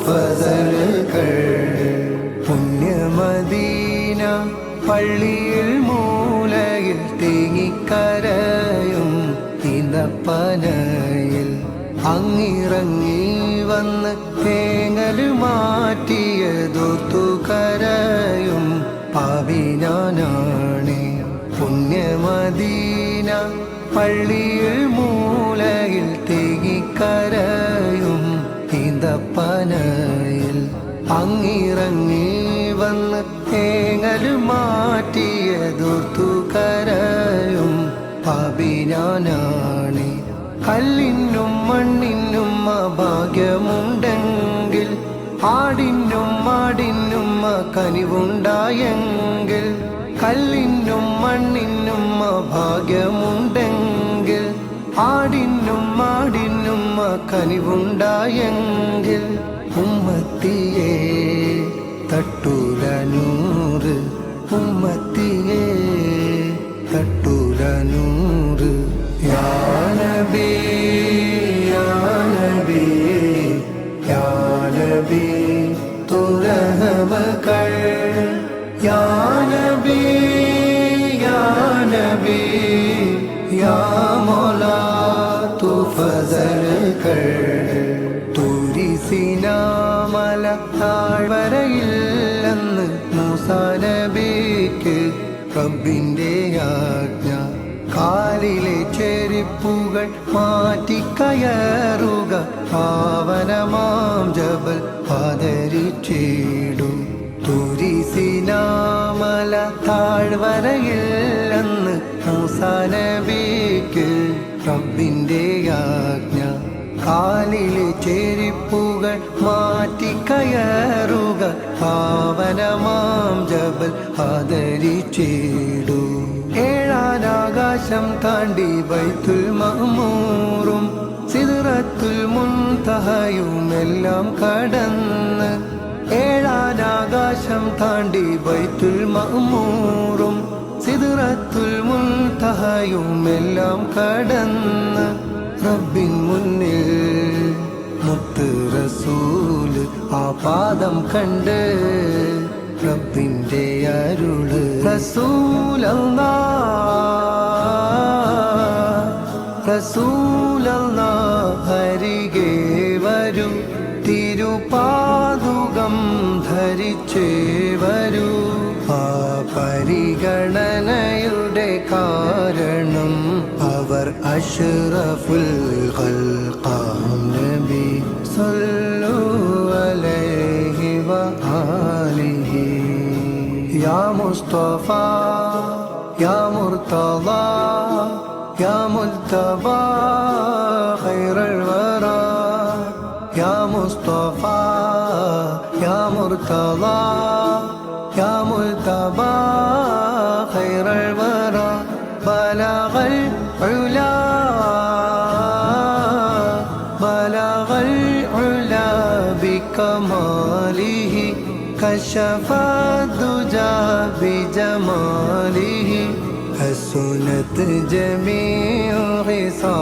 ഫസലുകൾ. പുണ്യമദീന പള്ളിയിൽ മൂലയിൽ തേങ്ങിക്കരയും ഇന്നപ്പനയിൽ അങ്ങിറങ്ങി വന്ന് തേങ്ങൽ മാറ്റിയതോർത്തു കരയും പാപിനാനാണ്. പുണ്യമദീന പള്ളിയിൽ മൂലയിൽ തേങ്ങിക്കരയും ഇന്നപ്പനയിൽ അങ്ങിറങ്ങി വന്ന് തേങ്ങൽ മാറ്റിയതോർത്തു കരയും പാപിനാനാണ്. കല്ലിനും മണ്ണിനും ഭാഗ്യമുണ്ടെങ്കിൽ ആടിനും മാടിനും കനിവുണ്ടായെങ്കിൽ. കല്ലിനും മണ്ണിനും ഭാഗ്യമുണ്ടെങ്കിൽ ആടിനും മാടിനും കനിവുണ്ടായെങ്കിൽ. ഉമ്മത്തിയെ തട്ടൂല നൂറ്, ഉമ്മത്തിയെ തട്ടൂല നൂറ്. യാ നബി യാ നബി യാ നബി തു റഹ്മകൾ. യാ നബി യാ നബി യാ മൗലാ തു ഫസലുകൾ. തുരിസിനാമല താഴ്വരയില്ലെന്ന് മൂസാ നബിക്ക് റബ്ബിന്റെ ആജ്ഞ. കാലിലെ ചെരിപ്പുകൾ മാറ്റിക്കയറുക, പാവനമാം ജബൽ ആദരിച്ചിടും. തുരിസിനാമല താഴ്വരയില്ലെന്ന് മൂസാ നബിക്ക് റബ്ബിന്റെ ആജ്ഞ. കാലിലെ ചെരിപ്പുകൾ മാറ്റിക്കയറുക, പാവനമാം ജബൽ ആദരിച്ചിടും. ഏഴാനാകാശം താണ്ടി ബൈത്തുൽ മഅ്മൂറും സിദ്റത്തുൽ മുൻതഹയുമെല്ലാം കടന്ന്. ഏഴാനാകാശം താണ്ടി ബൈത്തുൽ മഅ്മൂറും സിദ്റത്തുൽ മുൻതഹയുമെല്ലാം കടന്ന്. റബ്ബിൻ മുന്നിൽ മുത്ത് റസൂല് ആ പാദം കണ്ട് റബ്ബിന്റെ അരുള്. റസൂലല്ലാഹ് അരികെ വരൂ, തിരുപാദുകം ധരിച്ചേ വരൂ. ആ പരിഗണനയുടെ കാരണം അവർ അഷ്റഫുൽ ഖൽഖാം നബി സല്ലു അലൈഹി വആലിഹി. യാ മുസ്തഫ യാ മുർതള യാ മുജ്തബാ ഖൈറുൽ വറാ. യാ മുസ്തഫ യാ മുർതള യാ മുജ്തബാ ഖൈറുൽ വറാ. ബലഗൽ ഉലാ ബലഗൽ ഉലാ ബികമാലിഹി കശഫ ദുജാ ബിജമാലിഹി. ഹസുനത് ജമീഉ ഖിസാ